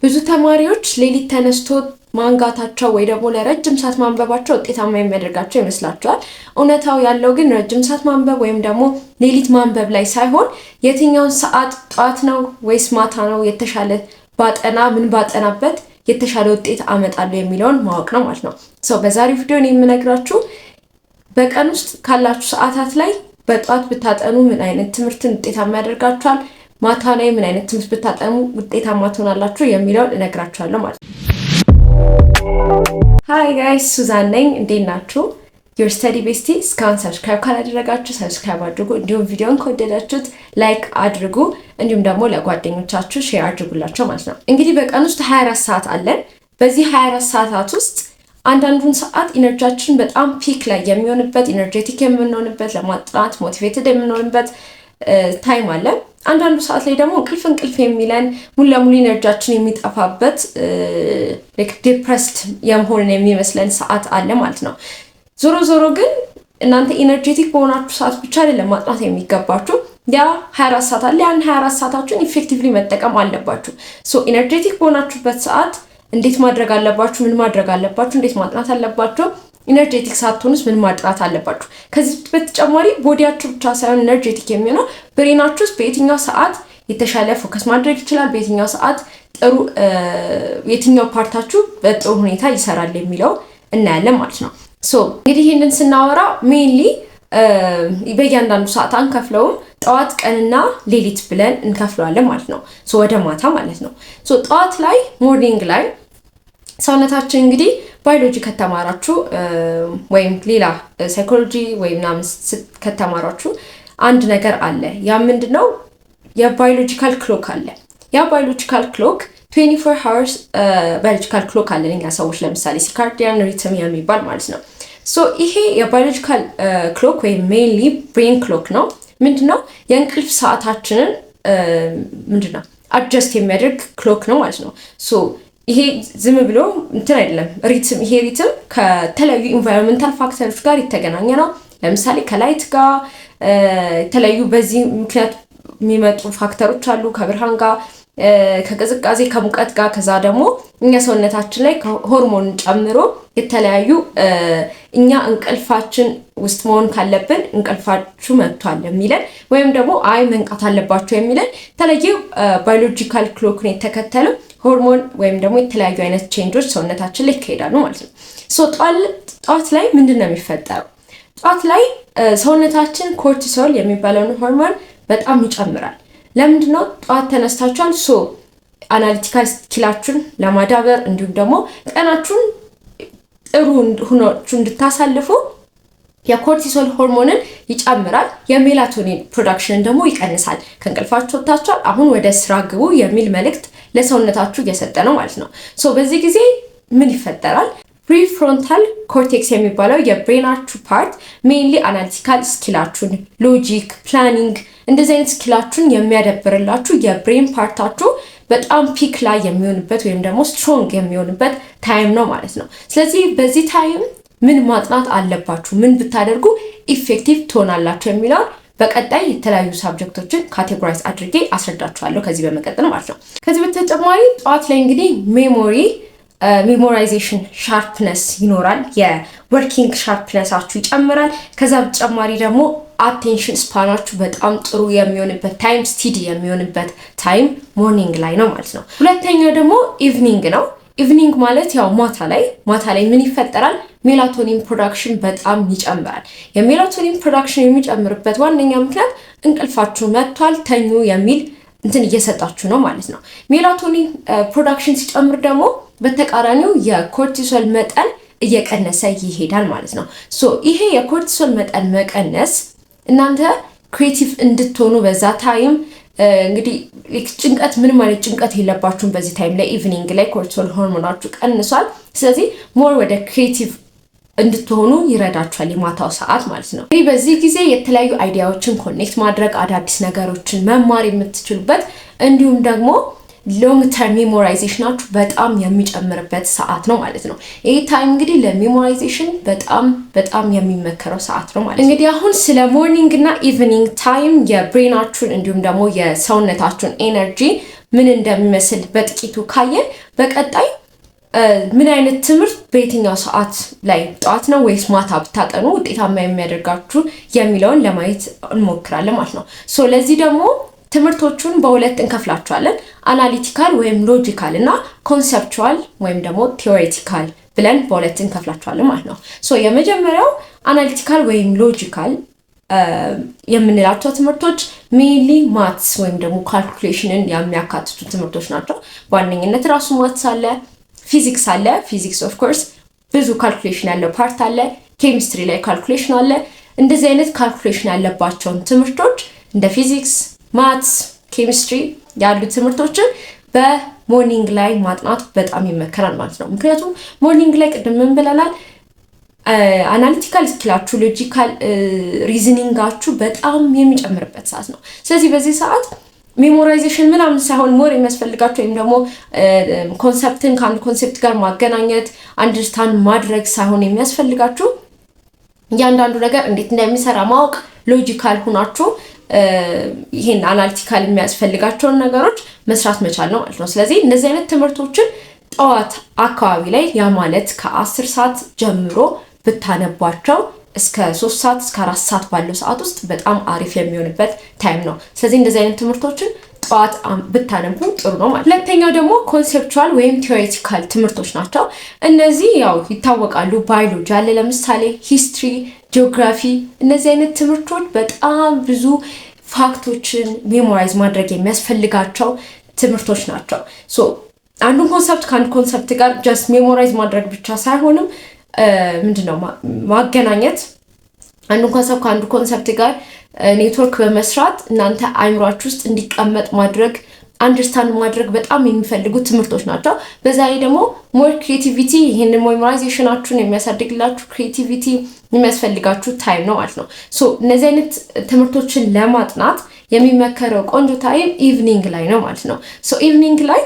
ብዙ ተማሪዎች ሌሊት ተነስቶ ማንጋታቸው ወይ ደግሞ ለረጅም ሰዓት ማንበባቸው ውጤታማ የሚያደርጋቸው ይመስላቸዋል። እውነታው ያለው ግን ረጅም ሰዓት ማንበብ ወይም ደግሞ ሌሊት ማንበብ ላይ ሳይሆን የትኛውን ሰዓት ጧት ነው ወይስ ማታ ነው የተሻለ ምን ባጠናበት የተሻለ ውጤት አመጣለሁ የሚለውን ማወቅ ነው ማለት ነው። በዛሬው ቪዲዮ እኔ የምነግራችሁ በቀን ውስጥ ካላችሁ ሰዓታት ላይ በጧት ብታጠኑ ምን አይነት ትምህርትን ውጤታማ ያደርጋችኋል፣ ማታ ላይ ምን አይነት ትምህርት ብታጠኑ ውጤታማ ትሆናላችሁ የሚለውን እነግራችኋለሁ ማለት ነው። ሃይ ጋይስ ሱዛን ነኝ። እንዴት ናችሁ? ዮር ስተዲ ቤስቲ። እስካሁን ሰብስክራይብ ካላደረጋችሁ ሰብስክራይብ አድርጉ። እንዲሁም ቪዲዮን ከወደዳችሁት ላይክ አድርጉ። እንዲሁም ደግሞ ለጓደኞቻችሁ ሼር አድርጉላቸው ማለት ነው። እንግዲህ በቀን ውስጥ 24 ሰዓት አለን። በዚህ 24 ሰዓታት ውስጥ አንዳንዱን ሰዓት ኢነርጂያችን በጣም ፒክ ላይ የሚሆንበት ኢነርጄቲክ የምንሆንበት ለማጥናት ሞቲቬትድ የምንሆንበት ታይም አለ። አንዳንዱ ሰዓት ላይ ደግሞ እንቅልፍ የሚለን ሙሉ ለሙሉ ኢነርጂያችን የሚጠፋበት ዲፕረስድ የመሆንን የሚመስለን ሰዓት አለ ማለት ነው። ዞሮ ግን እናንተ ኢነርጄቲክ በሆናችሁ ሰዓት ብቻ አይደለም ማጥናት የሚገባችሁ። ያ 24 ሰዓት አለ። ያን 24 ሰዓታችሁን ኢፌክቲቭሊ መጠቀም አለባችሁ። ኢነርጄቲክ በሆናችሁበት ሰዓት እንዴት ማድረግ አለባችሁ? ምን ማድረግ አለባችሁ? እንዴት ማጥናት አለባችሁ? ኢነርጄቲክ ሳትሆኑስ ምን ማጥናት አለባችሁ? ከዚህ በተጨማሪ ቦዲያችሁ ብቻ ሳይሆን ኢነርጄቲክ የሚሆነው ብሬናችሁስ በየትኛው ሰዓት የተሻለ ፎከስ ማድረግ ይችላል፣ በየትኛው ሰዓት ጥሩ የትኛው ፓርታችሁ በጥሩ ሁኔታ ይሰራል የሚለው እናያለን ማለት ነው። እንግዲህ ይሄንን ስናወራ ሜንሊ በእያንዳንዱ ሰዓት አንከፍለውም። ጠዋት፣ ቀንና ሌሊት ብለን እንከፍለዋለን ማለት ነው። ወደ ማታ ማለት ነው። ጠዋት ላይ ሞርኒንግ ላይ ሰውነታችን እንግዲህ ባዮሎጂ ከተማራችሁ ወይም ሌላ ሳይኮሎጂ ወይም ምናምን ከተማራችሁ አንድ ነገር አለ። ያ ምንድነው? የባዮሎጂካል ክሎክ አለ። ያ ባዮሎጂካል ክሎክ 24 hours ባዮሎጂካል ክሎክ አለ እኛ ሰዎች፣ ለምሳሌ ሲርካዲያን ሪትም የሚባል ማለት ነው። ይሄ የባዮሎጂካል ክሎክ ወይም ሜንሊ ብሬን ክሎክ ነው። ምንድነው? የእንቅልፍ ሰዓታችንን ምንድነው አድጀስት የሚያደርግ ክሎክ ነው ማለት ነው። ይሄ ዝም ብሎ እንትን አይደለም። ይሄ ሪትም ከተለያዩ ኢንቫይሮንመንታል ፋክተሮች ጋር የተገናኘ ነው። ለምሳሌ ከላይት ጋር የተለያዩ በዚህ ምክንያት የሚመጡ ፋክተሮች አሉ። ከብርሃን ጋር፣ ከቅዝቃዜ፣ ከሙቀት ጋር፣ ከዛ ደግሞ እኛ ሰውነታችን ላይ ከሆርሞን ጨምሮ የተለያዩ እኛ እንቅልፋችን ውስጥ መሆን ካለብን እንቅልፋችሁ መጥቷል የሚለን ወይም ደግሞ አይ መንቃት አለባችሁ የሚለን የተለያዩ ባዮሎጂካል ክሎክን የተከተለው ሆርሞን ወይም ደግሞ የተለያዩ አይነት ቼንጆች ሰውነታችን ላይ ይካሄዳሉ ማለት ነው። ጠዋት ላይ ምንድን ነው የሚፈጠረው? ጠዋት ላይ ሰውነታችን ኮርቲሶል የሚባለውን ሆርሞን በጣም ይጨምራል። ለምንድነው? ጠዋት ተነስታችኋል። አናሊቲካል ስኪላችሁን ለማዳበር እንዲሁም ደግሞ ቀናችሁን ጥሩ ሆናችሁ እንድታሳልፉ የኮርቲሶል ሆርሞንን ይጨምራል። የሜላቶኒን ፕሮዳክሽንን ደግሞ ይቀንሳል። ከእንቅልፋችሁ ወጥታችኋል፣ አሁን ወደ ስራ ግቡ የሚል መልእክት ለሰውነታችሁ እየሰጠ ነው ማለት ነው። በዚህ ጊዜ ምን ይፈጠራል? ፕሪፍሮንታል ኮርቴክስ የሚባለው የብሬናችሁ ፓርት ሜንሊ አናሊቲካል ስኪላችሁን፣ ሎጂክ፣ ፕላኒንግ እንደዚህ አይነት ስኪላችሁን የሚያዳብርላችሁ የብሬን ፓርታችሁ በጣም ፒክ ላይ የሚሆንበት ወይም ደግሞ ስትሮንግ የሚሆንበት ታይም ነው ማለት ነው። ስለዚህ በዚህ ታይም ምን ማጥናት አለባችሁ፣ ምን ብታደርጉ ኢፌክቲቭ ትሆናላችሁ የሚለውን በቀጣይ የተለያዩ ሳብጀክቶችን ካቴጎራይዝ አድርጌ አስረዳችኋለሁ ከዚህ በመቀጠል ማለት ነው። ከዚህ በተጨማሪ ጠዋት ላይ እንግዲህ ሜሞራይዜሽን ሻርፕነስ ይኖራል። የወርኪንግ ሻርፕነሳችሁ ይጨምራል። ከዛ በተጨማሪ ደግሞ አቴንሽን ስፓናችሁ በጣም ጥሩ የሚሆንበት ታይም፣ ስቲዲ የሚሆንበት ታይም ሞርኒንግ ላይ ነው ማለት ነው። ሁለተኛው ደግሞ ኢቭኒንግ ነው። ኢቭኒንግ ማለት ያው ማታ ላይ ምን ይፈጠራል? ሜላቶኒን ፕሮዳክሽን በጣም ይጨምራል። የሜላቶኒን ፕሮዳክሽን የሚጨምርበት ዋነኛ ምክንያት እንቅልፋችሁ መጥቷል ተኙ የሚል እንትን እየሰጣችሁ ነው ማለት ነው። ሜላቶኒን ፕሮዳክሽን ሲጨምር ደግሞ በተቃራኒው የኮርቲሶል መጠን እየቀነሰ ይሄዳል ማለት ነው። ይሄ የኮርቲሶል መጠን መቀነስ እናንተ ክሬቲቭ እንድትሆኑ በዛ ታይም እንግዲህ ጭንቀት ምንም ማለት ጭንቀት የለባችሁም በዚህ ታይም ላይ ኢቭኒንግ ላይ ኮርቲሶል ሆርሞናችሁ ቀንሷል። ስለዚህ ሞር ወደ ክሬቲቭ እንድትሆኑ ይረዳችኋል የማታው ሰዓት ማለት ነው። በዚህ ጊዜ የተለያዩ አይዲያዎችን ኮኔክት ማድረግ፣ አዳዲስ ነገሮችን መማር የምትችሉበት እንዲሁም ደግሞ ሎንግ ተርም ሜሞራይዜሽናችሁ በጣም የሚጨምርበት ሰዓት ነው ማለት ነው። ይሄ ታይም እንግዲህ ለሜሞራይዜሽን በጣም የሚመከረው ሰዓት ነው ማለት ነው። እንግዲህ አሁን ስለ ሞርኒንግ እና ኢቭኒንግ ታይም የብሬናችሁን እንዲሁም ደግሞ የሰውነታችሁን ኤነርጂ ምን እንደሚመስል በጥቂቱ ካየን በቀጣይ ምን አይነት ትምህርት በየትኛው ሰዓት ላይ ጠዋት ነው ወይስ ማታ ብታጠኑ ውጤታማ የሚያደርጋችሁ የሚለውን ለማየት እንሞክራለን ማለት ነው። ሶ ለዚህ ደግሞ ትምህርቶቹን በሁለት እንከፍላቸዋለን። አናሊቲካል ወይም ሎጂካል እና ኮንሰፕቹዋል ወይም ደግሞ ቲዮሬቲካል ብለን በሁለት እንከፍላቸዋለን ማለት ነው። ሶ የመጀመሪያው አናሊቲካል ወይም ሎጂካል የምንላቸው ትምህርቶች ሜንሊ ማትስ ወይም ደግሞ ካልኩሌሽንን የሚያካትቱ ትምህርቶች ናቸው። በዋነኝነት ራሱ ማትስ አለ፣ ፊዚክስ አለ። ፊዚክስ ኦፍ ኮርስ ብዙ ካልኩሌሽን ያለው ፓርት አለ። ኬሚስትሪ ላይ ካልኩሌሽን አለ። እንደዚህ አይነት ካልኩሌሽን ያለባቸውን ትምህርቶች እንደ ፊዚክስ፣ ማትስ፣ ኬሚስትሪ ያሉ ትምህርቶችን በሞርኒንግ ላይ ማጥናት በጣም ይመከራል ማለት ነው። ምክንያቱም ሞርኒንግ ላይ ቅድም ምን ብለናል? አናሊቲካል ስኪላችሁ ሎጂካል ሪዝኒንጋችሁ በጣም የሚጨምርበት ሰዓት ነው። ስለዚህ በዚህ ሰዓት ሜሞራይዜሽን ምናምን ሳይሆን ሞር የሚያስፈልጋችሁ ወይም ደግሞ ኮንሰፕትን ከአንድ ኮንሰፕት ጋር ማገናኘት አንደርስታንድ ማድረግ ሳይሆን የሚያስፈልጋችሁ እያንዳንዱ ነገር እንዴት እንደሚሰራ ማወቅ፣ ሎጂካል ሁናችሁ ይሄን አናሊቲካል የሚያስፈልጋቸውን ነገሮች መስራት መቻል ነው ማለት ነው። ስለዚህ እንደዚህ አይነት ትምህርቶችን ጠዋት አካባቢ ላይ ያ ማለት ከ10 ሰዓት ጀምሮ ብታነቧቸው እስከ 3 ሰዓት እስከ 4 ሰዓት ባለው ሰዓት ውስጥ በጣም አሪፍ የሚሆንበት ታይም ነው። ስለዚህ እንደዚህ አይነት ትምህርቶችን ጠዋት ብታነቡ ጥሩ ነው ማለት። ሁለተኛው ደግሞ ኮንሴፕቹዋል ወይም ቲዮሬቲካል ትምህርቶች ናቸው። እነዚህ ያው ይታወቃሉ። ባዮሎጂ አለ ለምሳሌ፣ ሂስትሪ፣ ጂኦግራፊ። እነዚህ አይነት ትምህርቶች በጣም ብዙ ፋክቶችን ሜሞራይዝ ማድረግ የሚያስፈልጋቸው ትምህርቶች ናቸው። ሶ አንዱን ኮንሰፕት ከአንድ ኮንሰፕት ጋር ጀስት ሜሞራይዝ ማድረግ ብቻ ሳይሆንም ምንድነው ማገናኘት፣ አንዱን ኮንሰፕት ከአንዱ ኮንሰፕት ጋር ኔትወርክ በመስራት እናንተ አይምሯችሁ ውስጥ እንዲቀመጥ ማድረግ፣ አንደርስታንድ ማድረግ በጣም የሚፈልጉ ትምህርቶች ናቸው። በዛ ላይ ደግሞ ሞር ክሪኤቲቪቲ፣ ይሄንን ሜሞራይዜሽናችሁን የሚያሳድግላችሁ ክሪኤቲቪቲ የሚያስፈልጋችሁ ታይም ነው ማለት ነው። ሶ እነዚህ አይነት ትምህርቶችን ለማጥናት የሚመከረው ቆንጆ ታይም ኢቭኒንግ ላይ ነው ማለት ነው። ሶ ኢቭኒንግ ላይ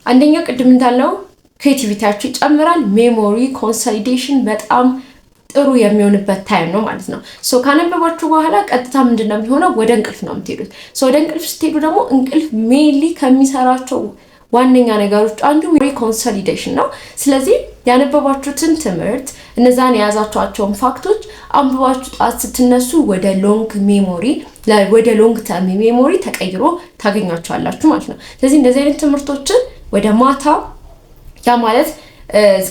አንደኛ ቅድም እንዳለው ክሬቲቪቲያችሁ ይጨምራል። ሜሞሪ ኮንሶሊዴሽን በጣም ጥሩ የሚሆንበት ታይም ነው ማለት ነው። ሶ ካነበባችሁ በኋላ ቀጥታ ምንድነው የሚሆነው? ወደ እንቅልፍ ነው የምትሄዱት። ሶ ወደ እንቅልፍ ስትሄዱ ደግሞ እንቅልፍ ሜንሊ ከሚሰራቸው ዋነኛ ነገሮች አንዱ ሜሞሪ ኮንሶሊዴሽን ነው። ስለዚህ ያነበባችሁትን ትምህርት እነዛን የያዛችኋቸውን ፋክቶች አንብባችሁ ጣት ስትነሱ ወደ ሎንግ ሜሞሪ ወደ ሎንግ ተርም ሜሞሪ ተቀይሮ ታገኛቸዋላችሁ ማለት ነው። ስለዚህ እንደዚህ አይነት ትምህርቶችን ወደ ማታ ያ ማለት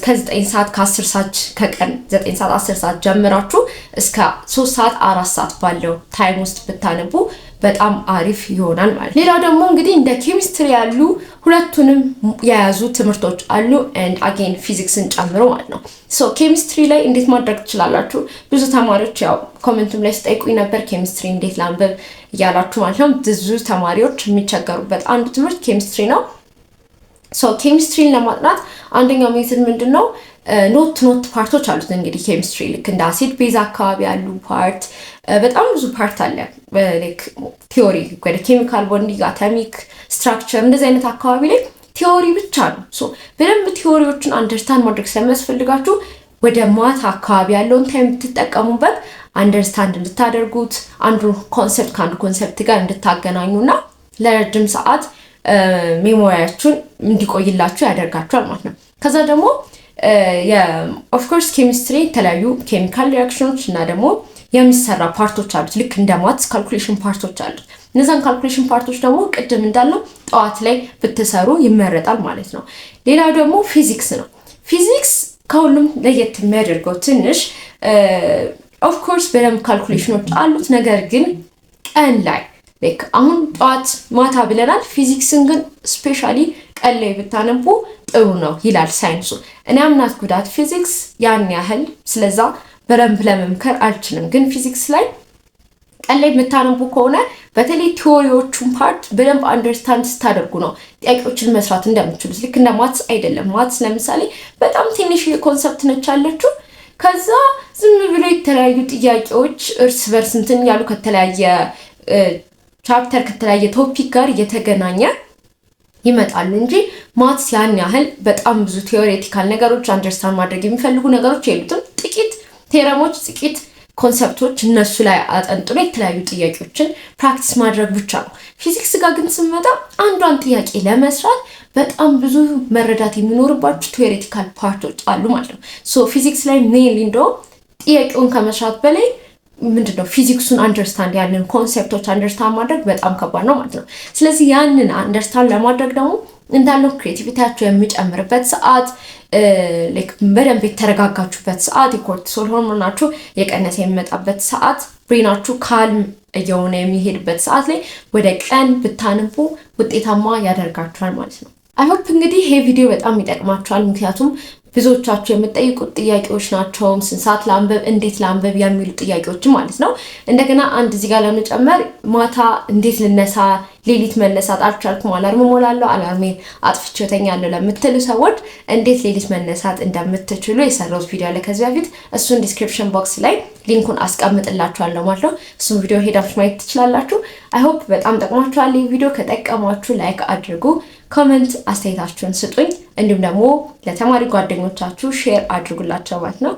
ከ9 ሰዓት ከ10 ሰዓት ከቀን 9 ሰዓት 10 ሰዓት ጀምራችሁ እስከ 3 ሰዓት 4 ሰዓት ባለው ታይም ውስጥ ብታነቡ በጣም አሪፍ ይሆናል ማለት። ሌላው ደግሞ እንግዲህ እንደ ኬሚስትሪ ያሉ ሁለቱንም የያዙ ትምህርቶች አሉ and again ፊዚክስን ጨምሮ ማለት ነው። ሶ ኬሚስትሪ ላይ እንዴት ማድረግ ትችላላችሁ? ብዙ ተማሪዎች ያው ኮሜንቱም ላይ ሲጠይቁኝ ነበር ኬሚስትሪ እንዴት ላንብብ እያላችሁ ማለት ነው። ብዙ ተማሪዎች የሚቸገሩበት አንዱ ትምህርት ኬሚስትሪ ነው። ሶ ኬሚስትሪን ለማጥናት አንደኛው ሜትድ ምንድነው? ኖት ፓርቶች አሉት። እንግዲህ ኬሚስትሪ ልክ እንደ አሲድ ቤዝ አካባቢ ያሉ ፓርት በጣም ብዙ ፓርት አለ። ላይክ ቲዮሪ ወደ ኬሚካል ቦንዲንግ፣ አቶሚክ ስትራክቸር እንደዚህ አይነት አካባቢ ላይ ቲዮሪ ብቻ ነው። ሶ በደንብ ቲዮሪዎችን አንደርስታንድ ማድረግ ስለሚያስፈልጋችሁ ወደ ማታ አካባቢ ያለውን ታይም ብትጠቀሙበት አንደርስታንድ እንድታደርጉት አንዱ ኮንሰፕት ከአንዱ ኮንሰፕት ጋር እንድታገናኙና ለረጅም ሰዓት ሜሞሪያችሁን እንዲቆይላችሁ ያደርጋችኋል ማለት ነው። ከዛ ደግሞ ኦፍ ኮርስ ኬሚስትሪ የተለያዩ ኬሚካል ሪአክሽኖች እና ደግሞ የሚሰራ ፓርቶች አሉት። ልክ እንደ ማትስ ካልኩሌሽን ፓርቶች አሉት። እነዛን ካልኩሌሽን ፓርቶች ደግሞ ቅድም እንዳለው ጠዋት ላይ ብትሰሩ ይመረጣል ማለት ነው። ሌላው ደግሞ ፊዚክስ ነው። ፊዚክስ ከሁሉም ለየት የሚያደርገው ትንሽ ኦፍ ኮርስ በደንብ ካልኩሌሽኖች አሉት። ነገር ግን ቀን ላይ አሁን ጠዋት ማታ ብለናል። ፊዚክስን ግን ስፔሻሊ ቀን ላይ ብታነቡ ጥሩ ነው ይላል ሳይንሱ። እኔ አምናት ጉዳት ፊዚክስ ያን ያህል ስለዛ በደንብ ለመምከር አልችልም። ግን ፊዚክስ ላይ ቀን ላይ የምታነቡ ከሆነ በተለይ ቲዮሪዎቹን ፓርት በደንብ አንደርስታንድ ስታደርጉ ነው ጥያቄዎችን መስራት እንደምትችሉት። ልክ እንደ ማትስ አይደለም። ማትስ ለምሳሌ በጣም ትንሽ ኮንሰፕት ነች ያለችው። ከዛ ዝም ብሎ የተለያዩ ጥያቄዎች እርስ በርስ እንትን ያሉ ከተለያየ ቻፕተር ከተለያየ ቶፒክ ጋር እየተገናኘ ይመጣሉ እንጂ ማትስ ያን ያህል በጣም ብዙ ቲዮሬቲካል ነገሮች አንደርስታንድ ማድረግ የሚፈልጉ ነገሮች የሉትም። ጥቂት ቴረሞች፣ ጥቂት ኮንሰፕቶች እነሱ ላይ አጠንጥሎ የተለያዩ ጥያቄዎችን ፕራክቲስ ማድረግ ብቻ ነው። ፊዚክስ ጋር ግን ስንመጣ አንዷን ጥያቄ ለመስራት በጣም ብዙ መረዳት የሚኖርባቸው ቲዮሬቲካል ፓርቶች አሉ ማለት ነው። ሶ ፊዚክስ ላይ ሜንሊ እንደውም ጥያቄውን ከመስራት በላይ ምንድነው ፊዚክሱን አንደርስታንድ ያንን ኮንሴፕቶች አንደርስታንድ ማድረግ በጣም ከባድ ነው ማለት ነው። ስለዚህ ያንን አንደርስታንድ ለማድረግ ደግሞ እንዳለው ክሬቲቪቲያችሁ የሚጨምርበት ሰዓት ላይክ በደንብ የተረጋጋችሁበት ሰዓት የኮርቲሶል ሆርሞናችሁ የቀነሰ የሚመጣበት ሰዓት ብሬናችሁ ካልም እየሆነ የሚሄድበት ሰዓት ላይ ወደ ቀን ብታነቡ ውጤታማ ያደርጋችኋል ማለት ነው። አይ ሆፕ እንግዲህ ይሄ ቪዲዮ በጣም ይጠቅማችኋል። ምክንያቱም ብዙዎቻችሁ የምትጠይቁት ጥያቄዎች ናቸው። ስንት ሰዓት ላንበብ፣ እንዴት ላንበብ የሚሉ ጥያቄዎች ማለት ነው። እንደገና አንድ እዚህ ጋር ለመጨመር ማታ እንዴት ልነሳ፣ ሌሊት መነሳት አልቻልኩም፣ አላርም ሞላለሁ፣ አላርሜን አጥፍቼ እተኛለሁ ለምትሉ ሰዎች እንዴት ሌሊት መነሳት እንደምትችሉ የሰራሁት ቪዲዮ አለ ከዚህ በፊት። እሱን ዲስክሪፕሽን ቦክስ ላይ ሊንኩን አስቀምጥላችኋለሁ ማለት ነው። እሱን ቪዲዮ ሄዳችሁ ማየት ትችላላችሁ። አይ ሆፕ በጣም ጠቅማችኋል። ይህ ቪዲዮ ከጠቀማችሁ ላይክ አድርጉ፣ ኮሜንት አስተያየታችሁን ስጡኝ፣ እንዲሁም ደግሞ ለተማሪ ጓደኞቻችሁ ሼር አድርጉላቸው ማለት ነው።